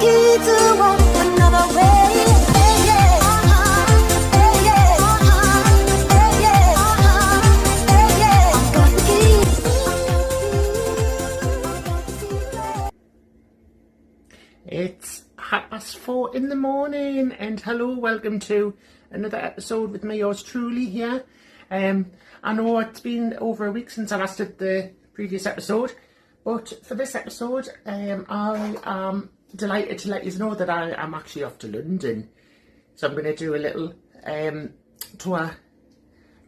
key to walk another way. It's 4:30 in the morning, and hello, welcome to another episode with me, yours truly here. I know it's been over a week since I last did the previous episode, but for this episode, I am delighted to let you know that I am actually off to London. So I'm going to do a little tour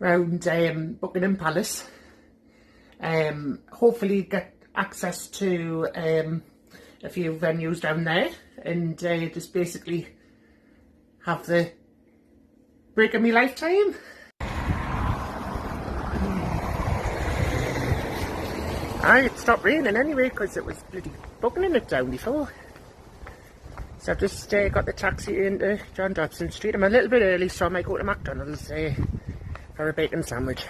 around Buckingham Palace. Hopefully get access to a few venues down there, and just basically have the break of my lifetime. It stopped raining anyway because it was bloody bugging it down before. So I've just got the taxi into John Dartsmans Street. I'm a little bit early, so I might go to McDonald's for a bacon sandwich.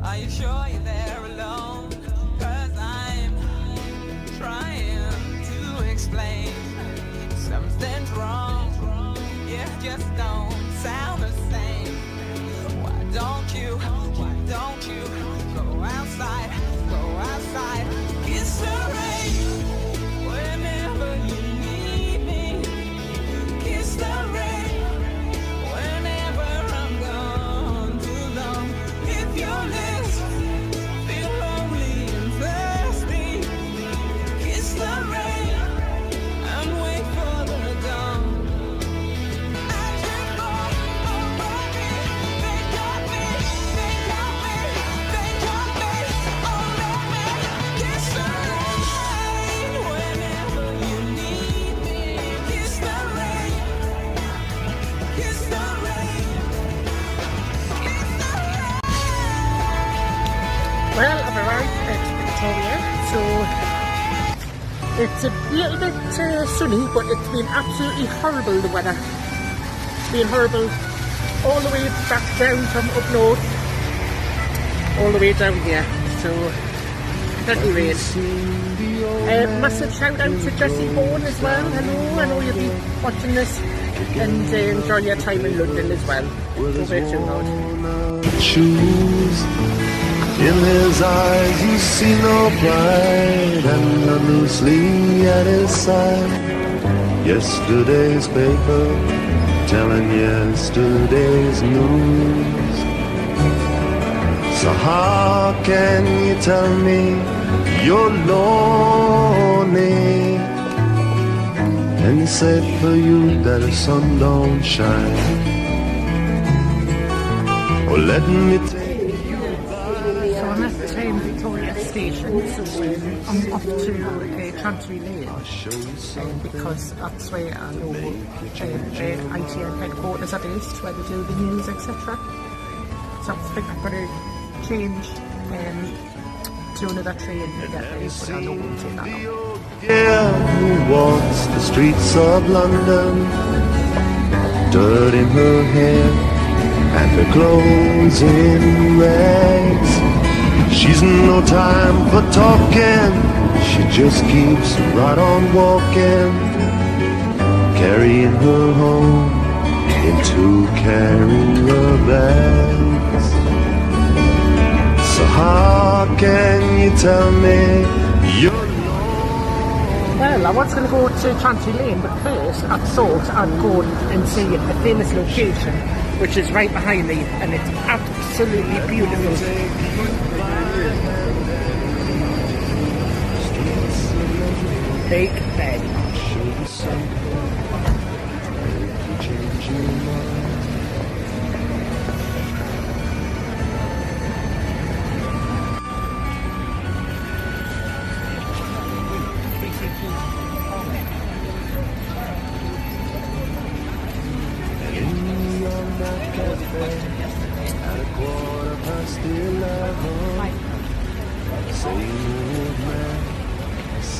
Are you sure you're there alone? 'Cause I'm trying to explain something's wrong. It just don't sound the same. Why don't you go outside, kiss the rain whenever you need me, kiss the rain whenever I'm gone too long. If you're lips feel lonely and thirsty, kiss the rain and wait for the dawn. I can't go over me, they got me, oh let me kiss the rain whenever you need me, kiss the rain, kiss the rain, kiss the rain. Well, I've arrived at Victoria, so it's a little bit sunny, but it's been absolutely horrible, the weather. It's been horrible all the way back down from up north, all the way down here, so plenty rain. Massive shout out to Jessie Bourne as well. Hello, I know you'll be watching this, and enjoy your time in London as well. Don't work too hard. Choose. In his eyes you see no pride, and loosely at his side, yesterday's paper telling yesterday's news. So how can you tell me you're lonely, and say for you that the sun don't shine? Oh, let me tell Victoria Station, so I'm off to Chancery Lane, because that's where I know the ITN headquarters are based, where they do the news, etc. So I think I'm going to change to another train to get there, but I know it won't take that long. Yeah, who walks the streets of London, dirt in her hair and her clothes in rags. She's no time for talking, she just keeps right on walking, carrying her home in 2 carrier bags. So how can you tell me you're lonely? Well, I was going to go to Chancery Lane, but first I thought I'd go and see a famous location, which is right behind me, and it's absolutely beautiful. Big bed.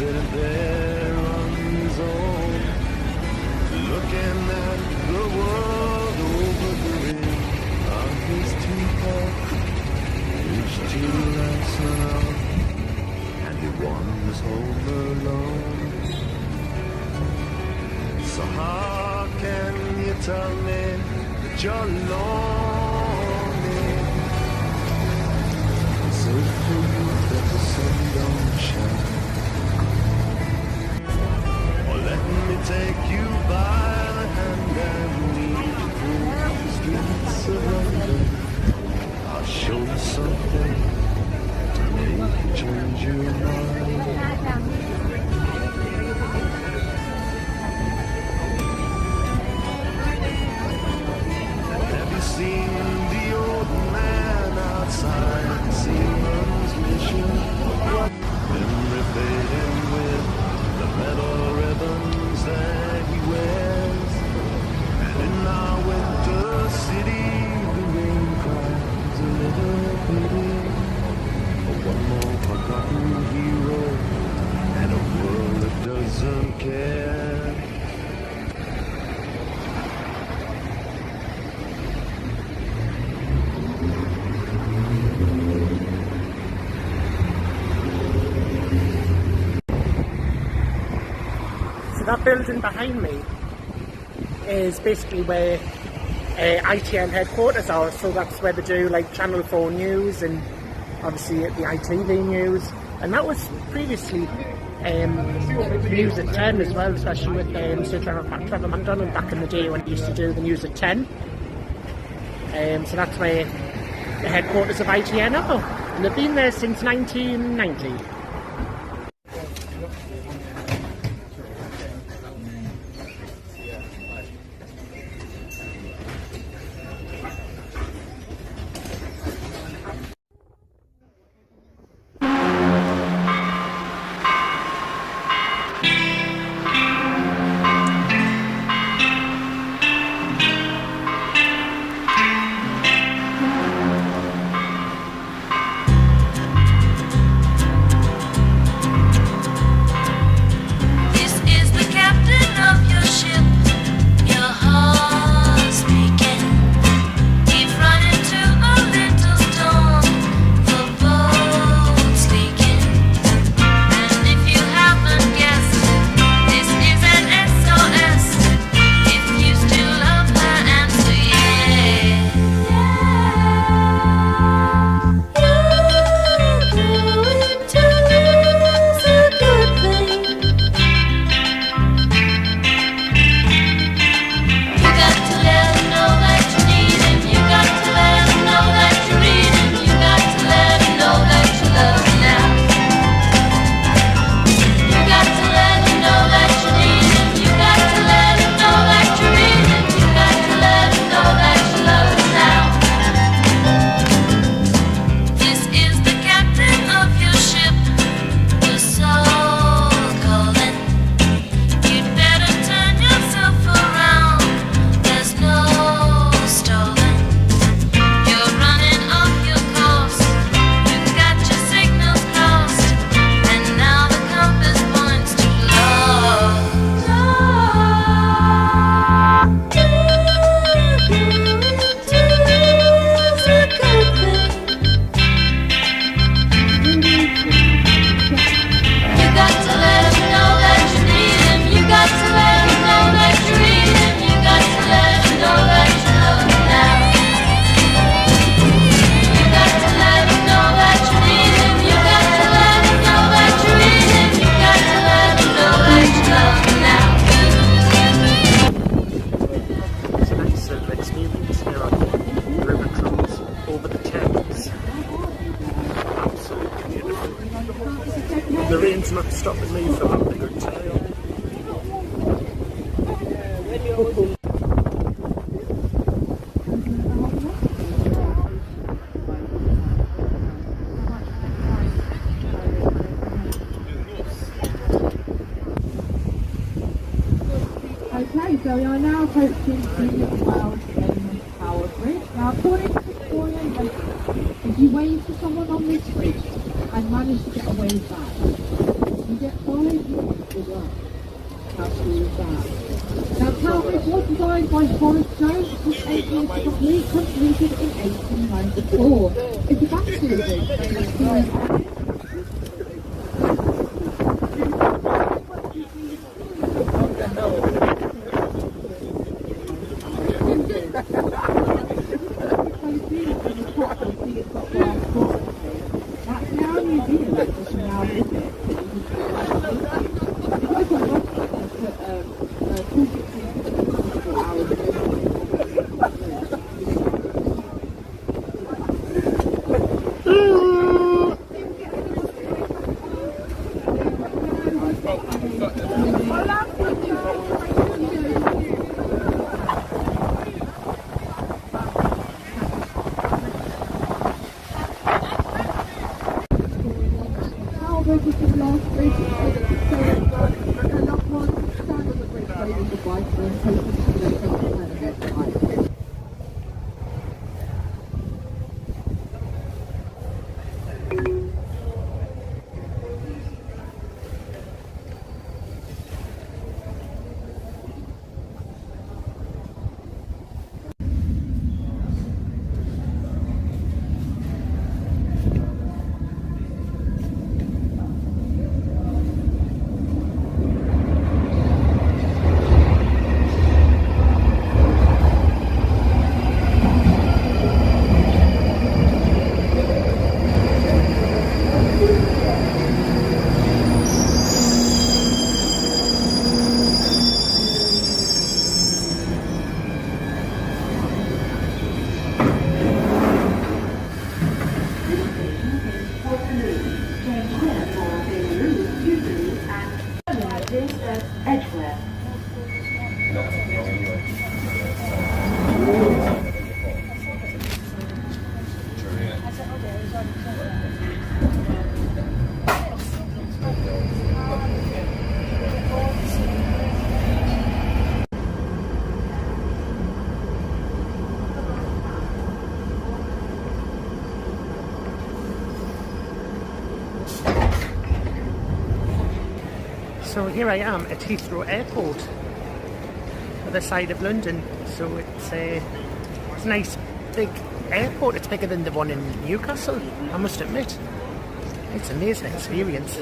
sitting there on his own, looking at the world over the rim of his teacup, his two lights went out, and he wanders home alone. So how can you tell me that you're lonely? So for you that the sun don't shine, or let me take you by the hand and lead you through the streets of London. I'll show you something to make you change your mind. Have you seen the old man outside Seaman's Mission? Memory fading with the metal ribbons that he wears. And in our winter city, the rain cries a little pity for one more forgotten hero and a world that doesn't care. So that building behind me is basically where ITN headquarters are, so that's where they do like Channel 4 news and obviously the ITV news, and that was previously news at 10 as well, especially with Sir Trevor MacDonald back in the day when he used to do the news at 10. So that's where the headquarters of ITN are, and they've been there since 1990. The rain's not stopping me from having a good time. Okay, so we are now approaching the 12 in Tower Bridge. Now, according to Victorian legend, if you wave to someone on this bridge and manage to get a wave back, you get 5 How cool is that? Now, Tower Bridge was designed by Horace Jones, was 8 years to complete, completed in 1894. It's a bachelor bridge, that's now a museum, which you now visit. So here I am at Heathrow Airport, other side of London. So it's a nice big airport. It's bigger than the one in Newcastle, I must admit. It's an amazing experience.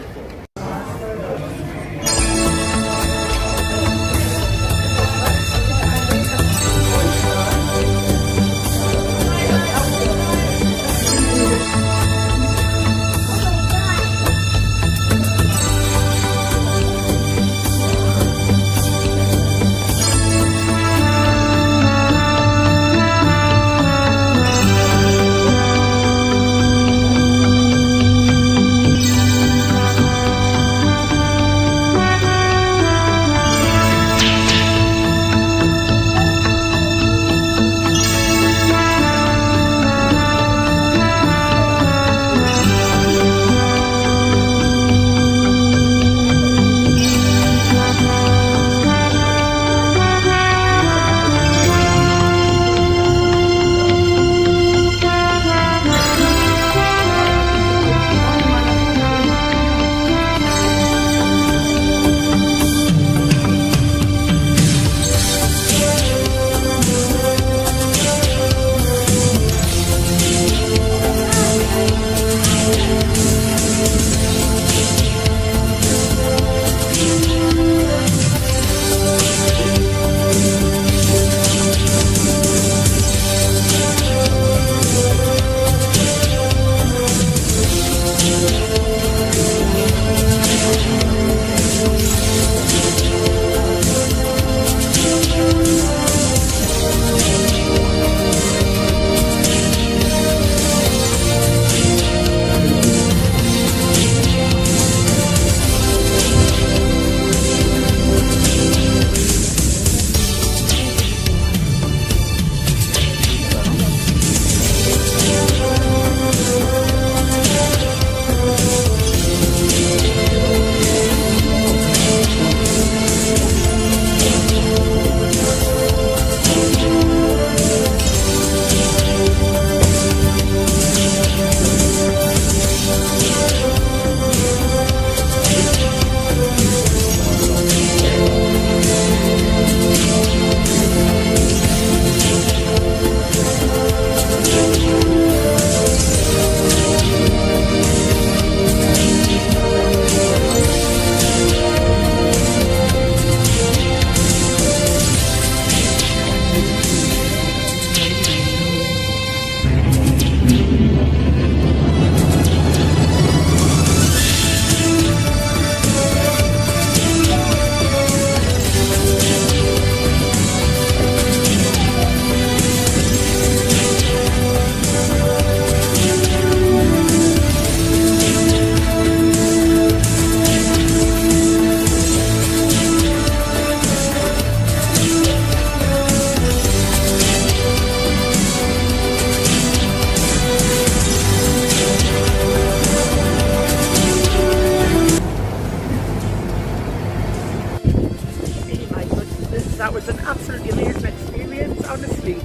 was an absolutely amazing experience, honestly.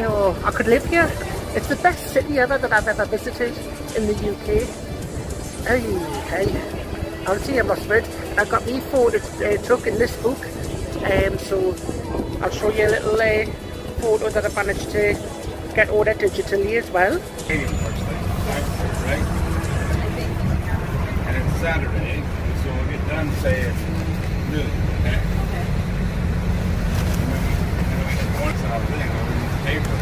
Oh, I could live here. It's the best city ever that I've ever visited in the UK. Hey, honestly, I must admit, I got me photo took in this book, so I'll show you a little photo that I managed to get ordered digitally as well. Right? And it's Saturday, so we'll get done, say it's noon, okay? And then we can once out thing over the paper.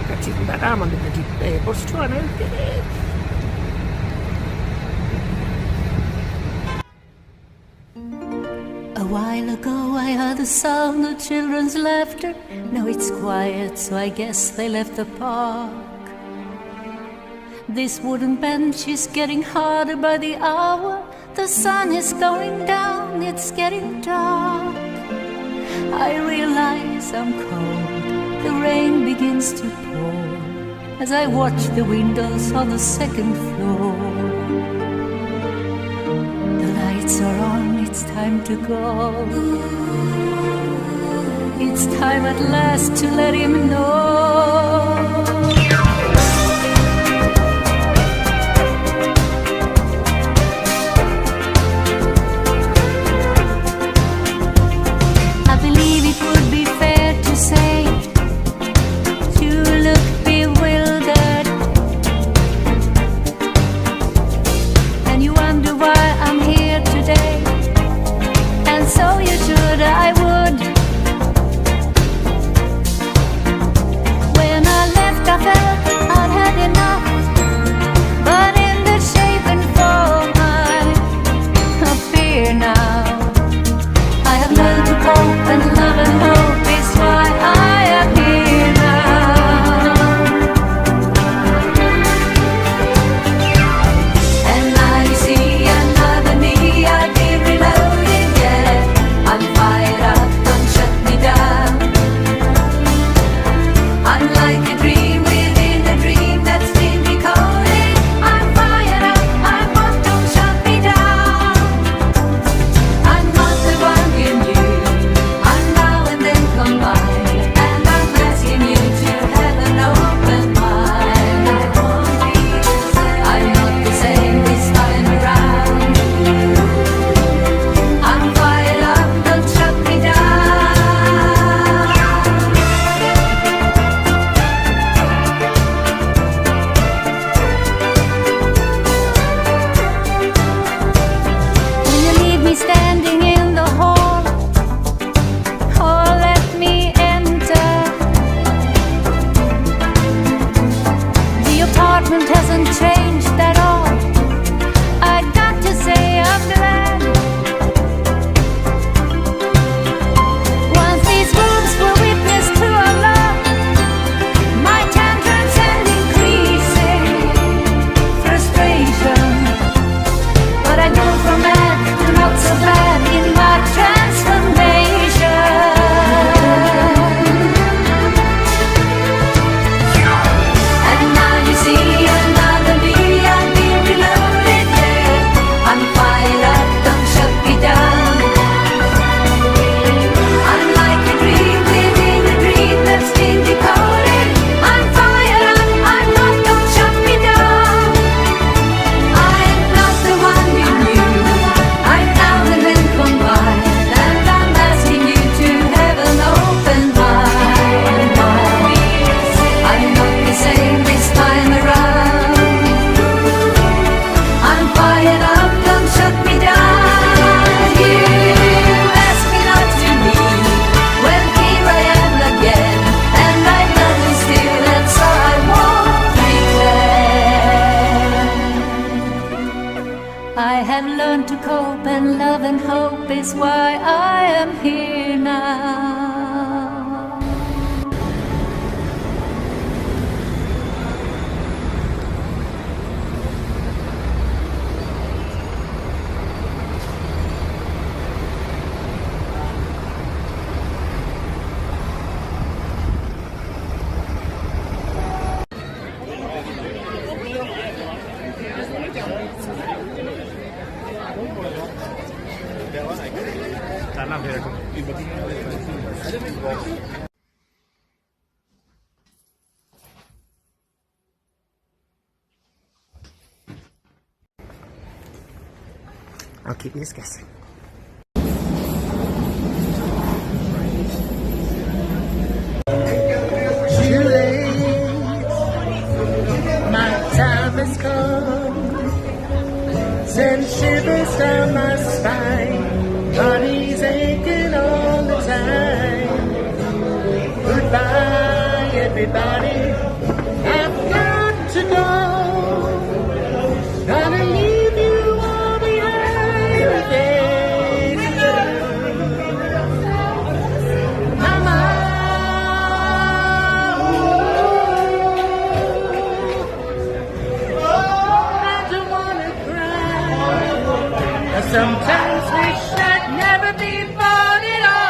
That's even better. I'm on the bloody bus tour now. A while ago I heard the sound of children's laughter. Now it's quiet, so I guess they left the park. This wooden bench is getting harder by the hour. The sun is going down, it's getting dark. I realize I'm cold, the rain begins to pour as I watch the windows on the second floor. The lights are on, it's time to go. It's time at last to let him know. I believe it would be fair to say you look bewildered, and you wonder why I'm here today. And so you should, I would. When I left I felt I'd had enough, but in the shape and form I appear now. I have learned to cope and love and hope is why I am here now. And now you see another me, I've been reloaded, yeah. I'm fired up, don't shut me down. I'm like a dream within a dream that's been decoded. I'm fired up, I'm what, don't shut me down. I'm not the one you knew, I'm now and then combined, and I'm asking you to have an open mind. I'm not the same this time around. I'm fired up, don't shut me down. When you leave me standing in the hall, oh, let me enter. The apartment hasn't changed at all. I got to say I'm glad. Once these rooms were witness to our love, my tantrums and increasing frustration. But I go from bad to not so bad in my transformation. And now you see another me, I've been reloaded, yeah. I'm fired up, don't shut me down. I'm like a dream within a dream that's been decoded. I'm fired up, I'm not, don't shut me down. I'm not the one you knew, I'm now and then combined, and I'm asking you to have an open mind. I'm not the same this time around. I'm fired up, don't shut me down. You ask me not to leave, well here I am again, and I love you still, and so I won't pretend. I have learned to cope, and love and hope is why I am here now. I'll keep you guessing. Too late, my time has come. Send shivers down my spine, body's aching all the time. Goodbye, everybody, I've got to go. Gotta leave you all behind again. Mama, I don't wanna cry. I sometimes wish I'd never be born at all.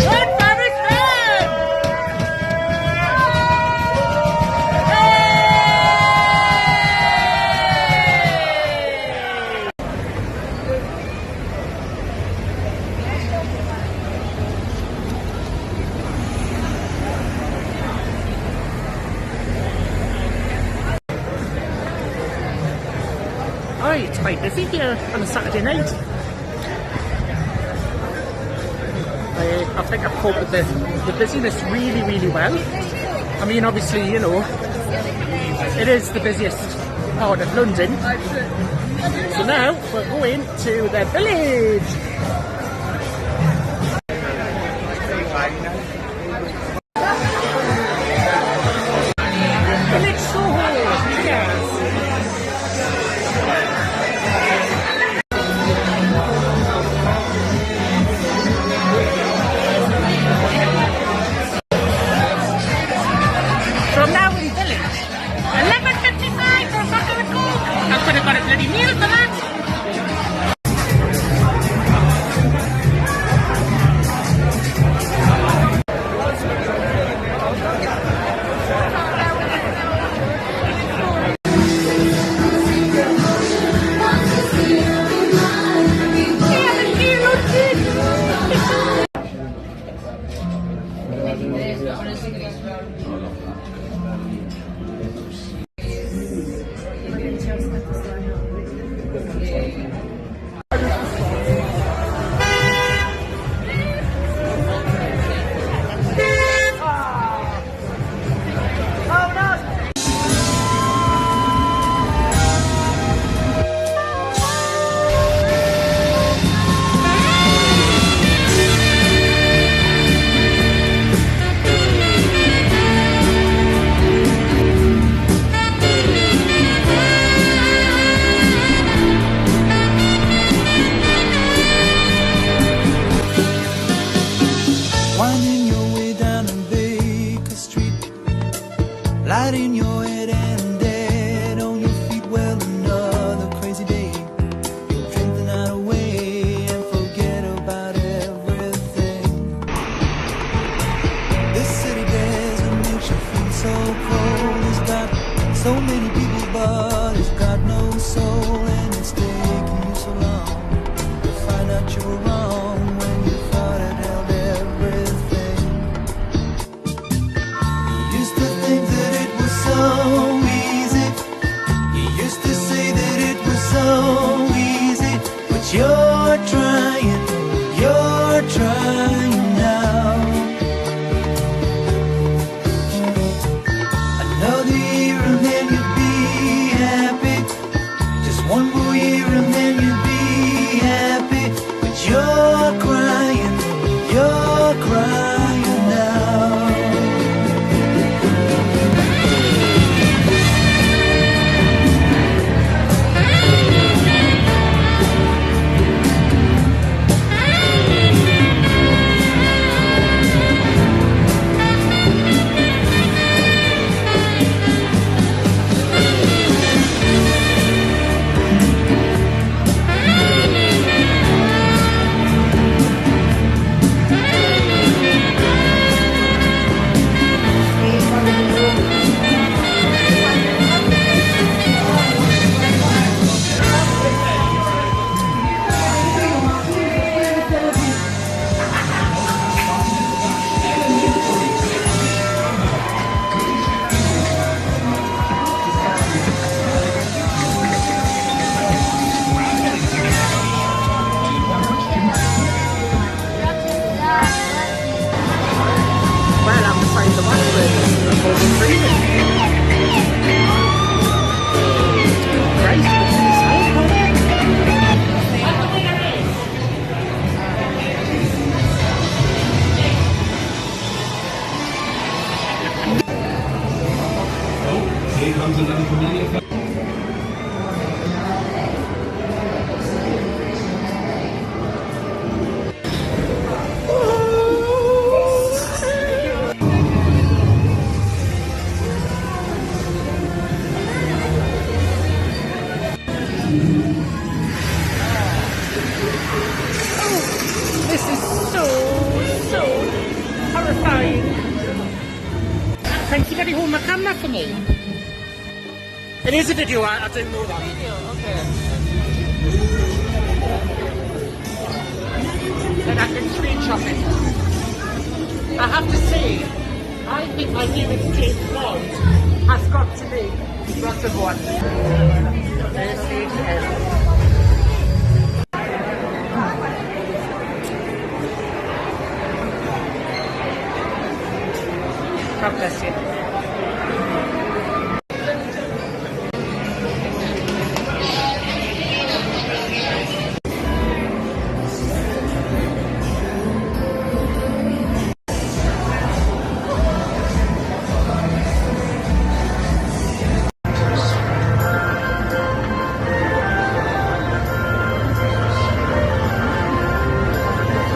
Good Paris man! Oh, it's quite busy here on a Saturday night. I think I've coped with the busyness really, really well. I mean, obviously, you know, it is the busiest part of London. So now we're going to the village. Village Soho, yes. From now in village, 11:55 for a bottle of Coke. I could have got a bloody meal for that. Winding your way down on Baker Street, light in your head and dead on your feet. Well, another crazy day. You'll drink the night away and forget about everything. This city desert makes you feel so cold. It's got so many people, but it's got no soul, and it's taking you so long to find out you were wrong when you thought it held everything. You used to think that it was so easy. You used to say that it was so easy, but you're trying now. Another year and then you'd be happy. Just one more year and then you'd be happy, but you're Here comes another familiar face. This is so horrifying. Can somebody hold my camera for me? It is a video, I do know that. Video, okay. Then I can screenshot it. I have to say, I think my favorite James Bond has got to be Reservoir. S18. God bless you.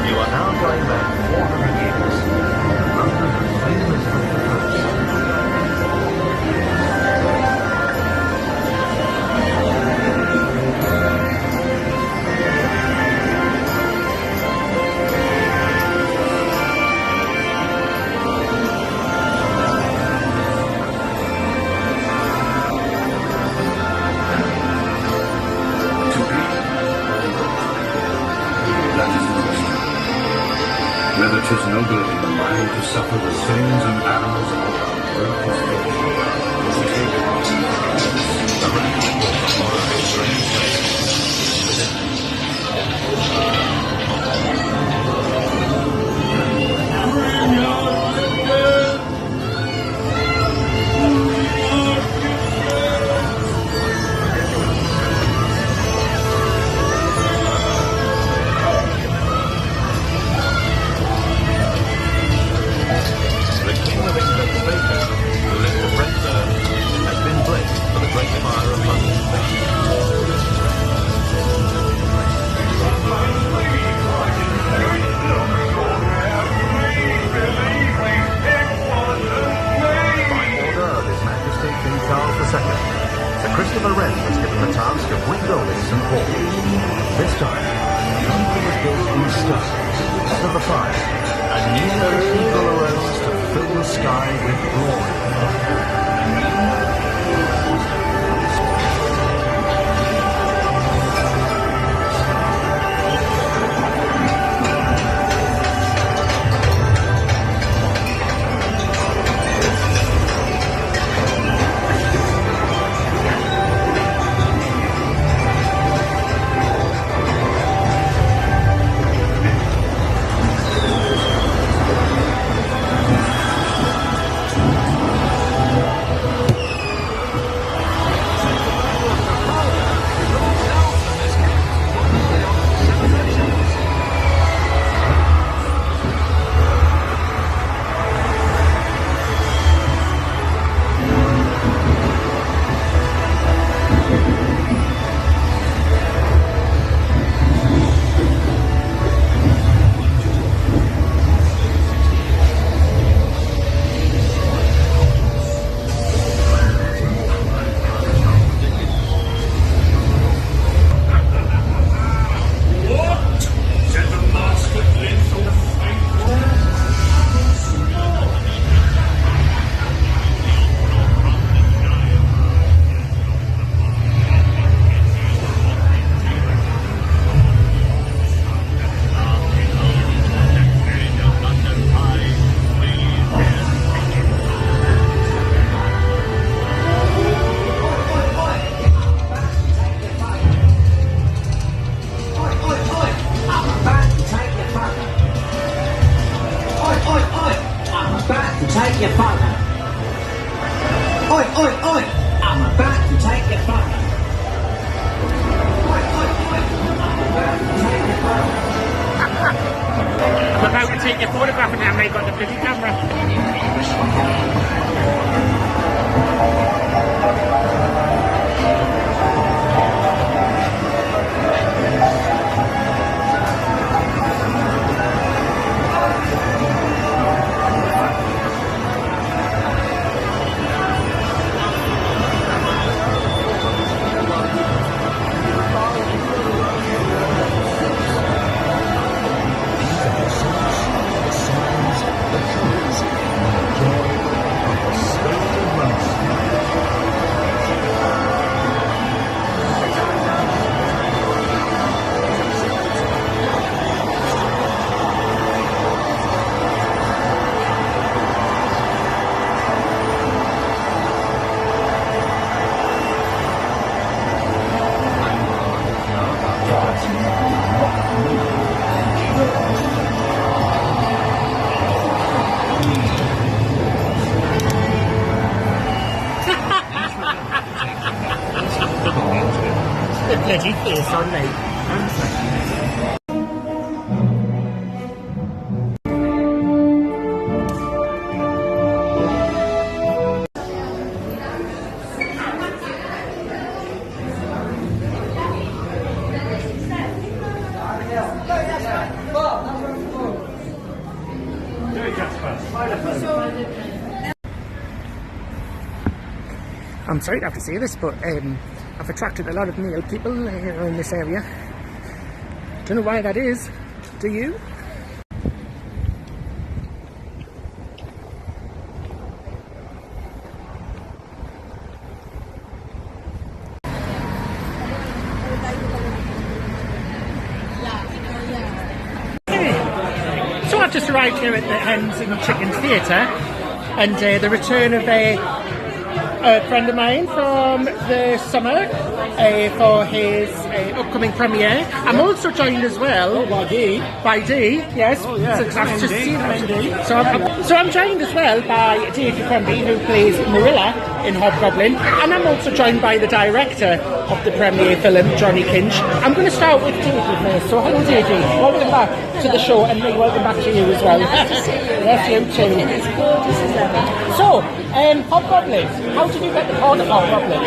You are now going back 400 years. Under the famous That is the question. Whether 'tis nobler in the mind to suffer the sins and animals of our earth is finished, or to take part in the radical horror of strange The King of England's baker, who lived at Brentford, has been blessed for the great fire of London. By order of His Majesty King Charles II, Sir Christopher Wren was given the task of windowing St. Paul. This time, the cathedral was built in stone. After the fire, a new cathedral arose to fill the sky with glory. take your father. Oi, oi, oi! I'm about to take your father. Oi, oi, oi! I'm about to take your father. I'm about to take your photograph and I've got the bloody camera. bloody face on me. I'm sorry to have to say this, but I've attracted a lot of male people in this area. Don't know why that is. Do you? So I've just arrived here at the Hens and Chickens Theatre, and the return of a friend of mine from the summer for his upcoming premiere. I'm also joined as well by Dee, yes. Oh, yeah. So I've just seen that. So I'm joined as well by deidre Quemby, who plays Marilla in Hobgoblin, and I'm also joined by the director of the premiere film, Johnny Kinch. I'm going to start with Deidre first. So hello Deidre, welcome back to the show, and welcome back to you as well. Nice to see you. Yes, you too. It's gorgeous as ever. So, Hobgoblin, how did you get the part of Hobgoblin?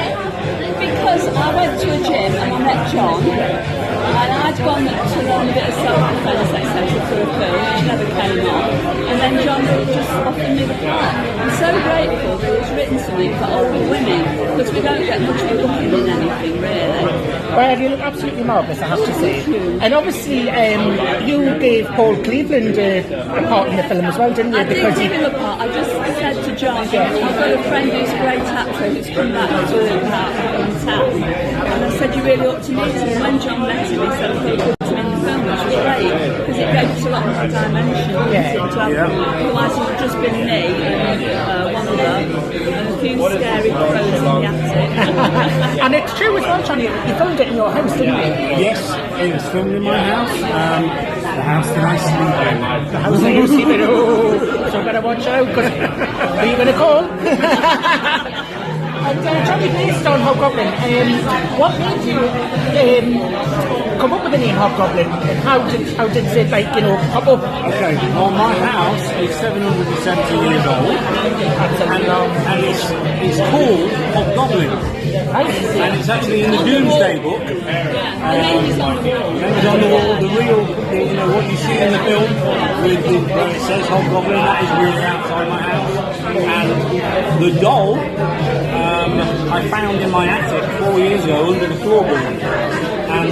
Because I went to a gym and I met John, and I'd gone to learn a bit of self-defense, etc. for a film, which never came on. And then John just offered me the part. I'm so grateful that it's written something for older women, because we don't get much of a look in anything, really. Well, you look absolutely marvellous, I have to say. And obviously, you gave Paul Cleveland a part in the film as well, didn't you? I did give him a part. I just said to John, I've got a friend who's a great actor who's come back to town, and I said you really ought to meet him. And when John met him, he said I thought you put him in the film, which was great, because it gave us a lot more dimension. Otherwise it would just been me and Wanda and a few scary crows in the attic. And it's true as well, Johnny, you filmed it in your house, didn't you? Yes, it was filmed in my house. The house that I sleep in. The house that you sleep in. Oh, so better watch out, because are you going to call? And Johnny, based on Hobgoblin, what made you come up with the name Hobgoblin? And how did it, like, you know, pop up? Okay, well, my house is 770 years old, and it's called Hobgoblin. Nice. And it's actually in the Doomsday Book. The name is on the wall. It's on the wall, the real, you know, what you see in the film, where it says Hobgoblin, that is really outside my house. And the doll, I found in my attic 4 years ago under the floorboard. And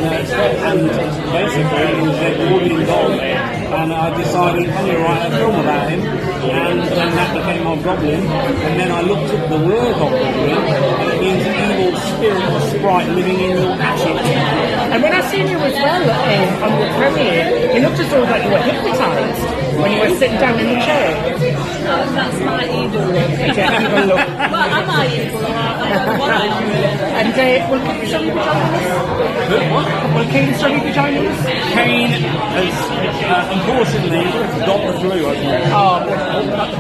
basically it was a wooden doll, and I decided I'm going to write a film about him, and then that became Hobgoblin, and then I looked up the word Hobgoblin, and it means evil spirit or sprite living in your attic. And when I seen you as well on the premiere, it looked as though that you were hypnotised when you were sitting down in the chair. No, that's my evil look. Yeah, evil look. Well, am I evil? I don't know what I am. And will Kane Sonny be joining us? What? Will Kane Sonny be joining us? Kane has unfortunately got the flu, I think. Oh, not the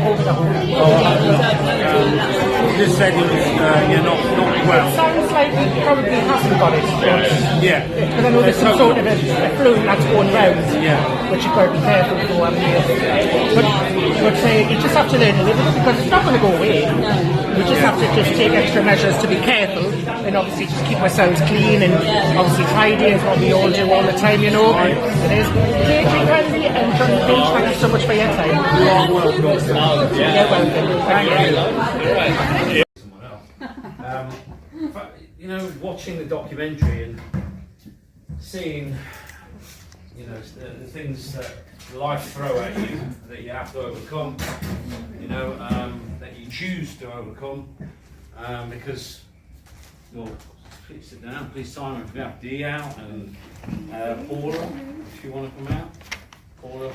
Just said he was not well. It sounds like he probably hasn't got it. Yeah. Because I know there's some sort of a flu that's going round, Yeah. which you've got to be careful for. But you just have to learn to live with it, because it's not going to go away. We just have to just take extra measures to be careful, and obviously just keep ourselves clean, and obviously tidy is what we all do all the time, you know. It is. Deidre Quemby and Johnny Kinch, thank you so much for your time. You are welcome. You're welcome. Thank you. But, you know, watching the documentary and seeing, you know, the things that life throw at you that you have to overcome, you know, that you choose to overcome, because, well, please sit down, please Simon, we have Dee out, and Paula, if you want to come out, Paula.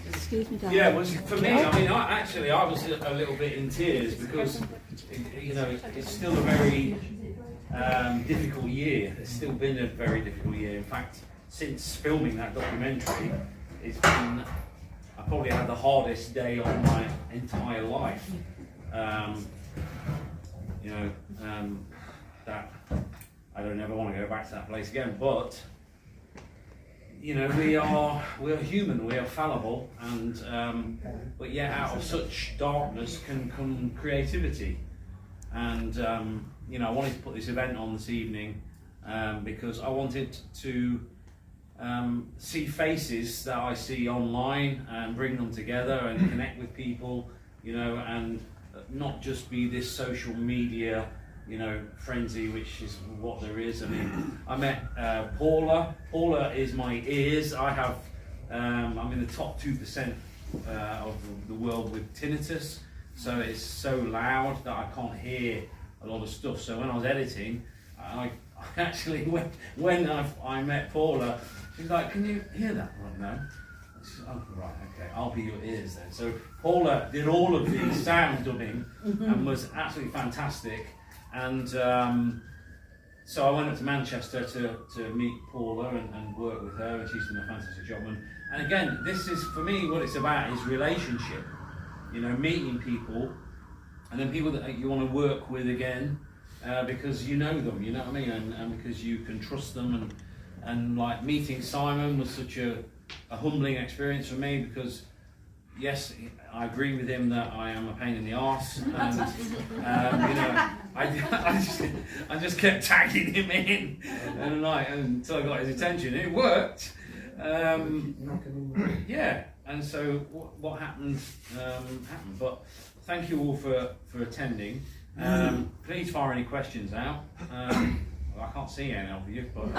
Excuse me, darling. Yeah, well, for me, I mean, I was a little bit in tears, because, you know, it's still a very difficult year. It's still been a very difficult year. In fact, since filming that documentary, it's been a probably had the hardest day of my entire life. You know, that I don't ever want to go back to that place again. But you know, we are human, we are fallible, and but yet out of such darkness can come creativity. And you know, I wanted to put this event on this evening because I wanted to see faces that I see online and bring them together and connect with people, you know, and not just be this social media, you know, frenzy, which is what there is. I mean, I met Paula. Paula is my ears. I have, I'm in the top 2% of the world with tinnitus, so it's so loud that I can't hear a lot of stuff. So when I was editing, I actually, when I met Paula, she's like, "Can you hear that?" Right now. Oh, right, okay, I'll be your ears then. So Paula did all of the sound dubbing and was absolutely fantastic. And so I went up to Manchester to meet Paula and work with her, and she's done a fantastic job. And again, this is, for me, what it's about is relationship. You know, meeting people, and then people that you want to work with again, because you know them, you know what I mean, and because you can trust them. And like meeting Simon was such a humbling experience for me, because yes, I agree with him that I am a pain in the arse, and you know, I just kept tagging him in, and like until I got his attention. It worked, yeah. And so what happened happened. But thank you all for attending. Please fire any questions out. I can't see any of you, but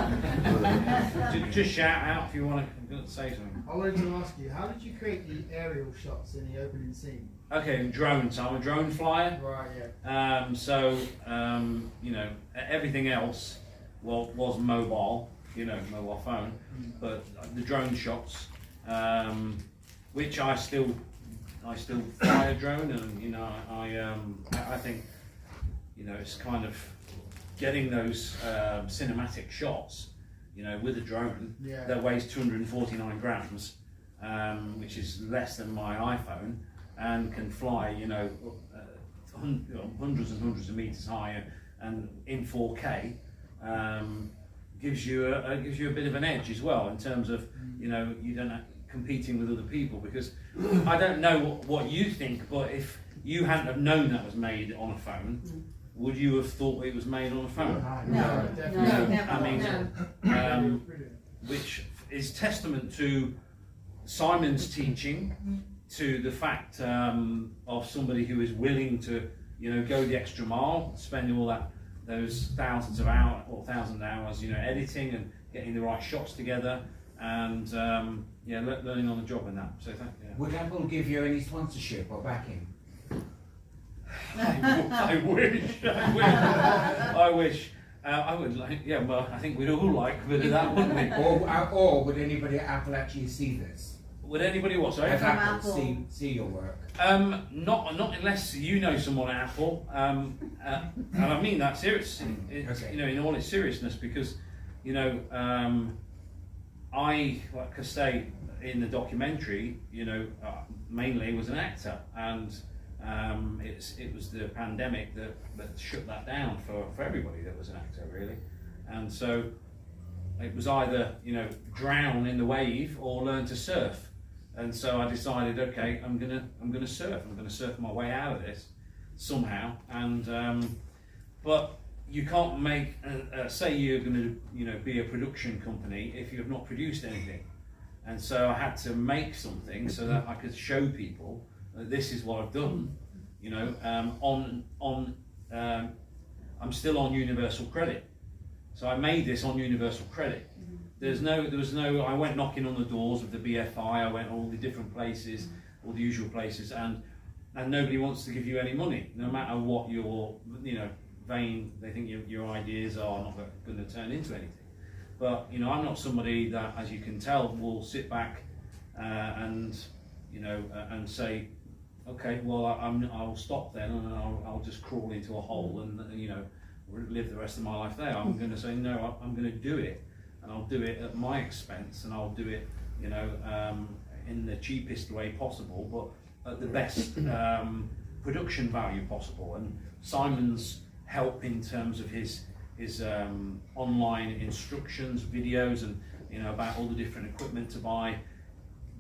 just shout out if you want to say something. I wanted to ask you, how did you create the aerial shots in the opening scene? Okay, drones. I'm a drone flyer. Right, yeah. So you know, everything else was mobile, you know, mobile phone, but the drone shots, which I still fly a drone, and you know, I think, you know, it's kind of getting those cinematic shots, you know, with a drone that weighs 249 grams, which is less than my iPhone, and can fly, you know, hundreds and hundreds of meters high, and in 4K, gives you a bit of an edge as well, in terms of, you know, you don't competing with other people, because I don't know what you think, but if you hadn't have known that was made on a phone, would you have thought it was made on a phone? No, definitely. I mean, which is testament to Simon's teaching, to the fact of somebody who is willing to, you know, go the extra mile, spend all those thousands of hours or 1,000 hours, you know, editing and getting the right shots together, and yeah, learning on the job and that. So thank you. Would Apple give you any sponsorship or backing? I wish. I would like, yeah, well, I think we'd all like a bit of that, wouldn't we? Or would anybody at Apple actually see this? Would anybody what, sorry? Have Apple see your work? Not unless you know someone at Apple, and I mean that seriously. Okay. You know, in all its seriousness, because, you know, I, like I say, in the documentary, you know, mainly was an actor, and it was the pandemic that shut that down for everybody that was an actor, really. And so it was either, you know, drown in the wave or learn to surf. And so I decided, okay, I'm gonna surf. I'm gonna surf my way out of this somehow. And but you can't make say you're gonna, you know, be a production company if you have not produced anything. And so I had to make something so that I could show people that this is what I've done. You know, I'm still on universal credit, so I made this on universal credit. There was no. I went knocking on the doors of the BFI. I went all the different places, all the usual places, and nobody wants to give you any money, no matter what your, you know, vain. They think your ideas are not going to turn into anything. But you know, I'm not somebody that, as you can tell, will sit back and, you know, and say, okay, well, I'll stop then, and I'll just crawl into a hole and, you know, live the rest of my life there. I'm going to say, no, I'm going to do it, and I'll do it at my expense, and I'll do it, you know, in the cheapest way possible, but at the best production value possible. And Simon's help in terms of his online instructions, videos, and about all the different equipment to buy,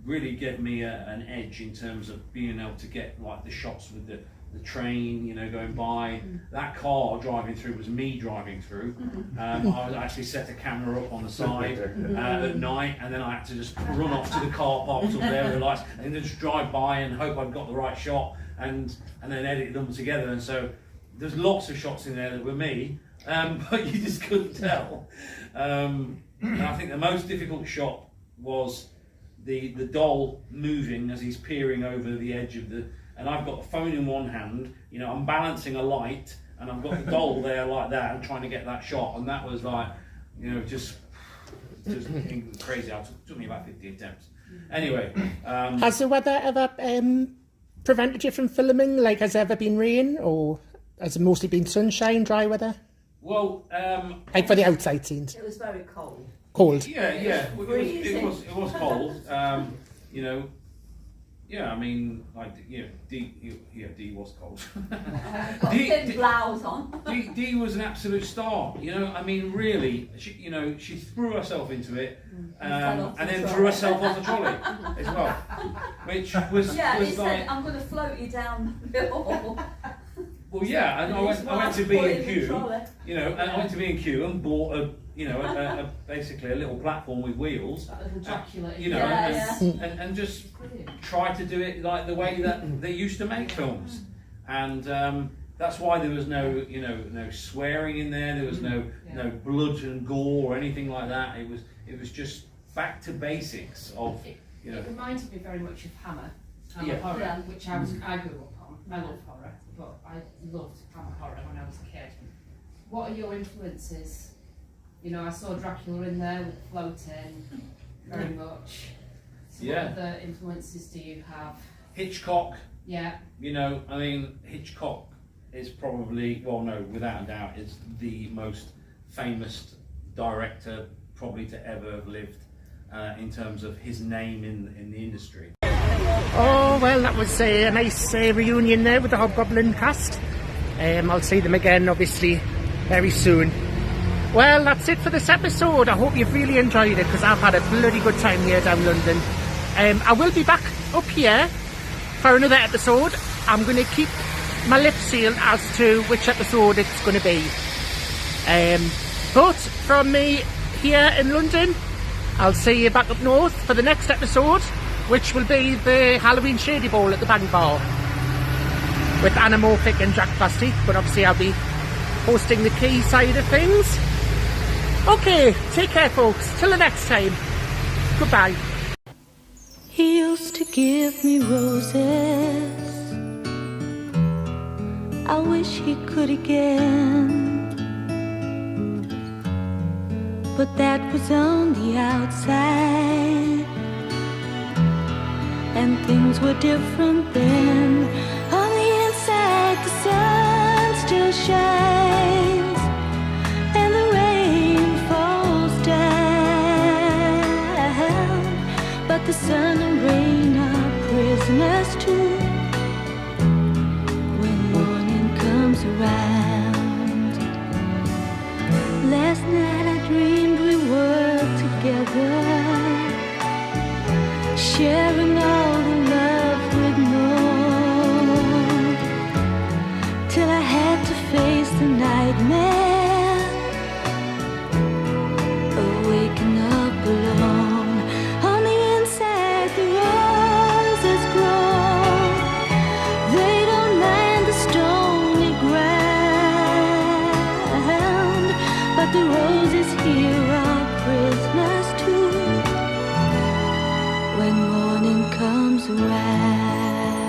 really gave me an edge in terms of being able to get like the shots with the train, going by. That car driving through was me driving through. I actually set a camera up on the side at night, and then I had to just run off to the car park up there with the lights, and then just drive by and hope I'd got the right shot, and then edit them together. And so there's lots of shots in there that were me, but you just couldn't tell. And I think the most difficult shot was the doll moving as he's peering over the edge of the. And I've got the phone in one hand, I'm balancing a light, and I've got the doll there like that, and trying to get that shot, and that was like, just crazy. It took me about 50 attempts. Anyway. Has the weather ever prevented you from filming? Like, has there ever been rain, or has it mostly been sunshine, dry weather? Well, like for the outside scenes. It was very cold. Cold? Yeah. It was cold. Yeah, I mean, Dee was cold. Got a thin blouse on. Dee was an absolute star. I mean, really, she threw herself into it, and then threw herself off the trolley as well, which was he like, said, "I'm going to float you down the hill." Well, yeah, and I went to B&Q, and I went to B&Q and bought basically a little platform with wheels, and just tried to do it like the way that they used to make films, and that's why there was no swearing in there. There was no blood and gore or anything like that. It was just back to basics of It reminded me very much of Hammer horror, which I grew up on. I love horror, but I loved Hammer horror when I was a kid. What are your influences? I saw Dracula in there with floating, very much. So what other influences do you have? Hitchcock. Yeah. I mean, Hitchcock is probably, without a doubt, is the most famous director probably to ever have lived in terms of his name in the industry. Oh, well, that was a nice reunion there with the Hobgoblin cast. I'll see them again, obviously, very soon. Well, that's it for this episode. I hope you've really enjoyed it, because I've had a bloody good time here down London. I will be back up here for another episode. I'm going to keep my lips sealed as to which episode it's going to be. But from me here in London, I'll see you back up north for the next episode, which will be the Halloween Shady Bowl at the Bank Bar with Anamorphic and Jack Plastic, but obviously I'll be hosting the key side of things. Okay, take care folks, till the next time, goodbye. He used to give me roses, I wish he could again, but that was on the outside, and things were different then. On the inside the sun still shines, and the rain falls down, but the sun and rain are prisoners too when morning comes around. Last night I dreamed we were together, sharing all the love we'd known, till I had to face the nightmare of waking up alone. On the inside the roses grow, they don't mind the stony ground, but the roses here are prisoners too when morning comes around.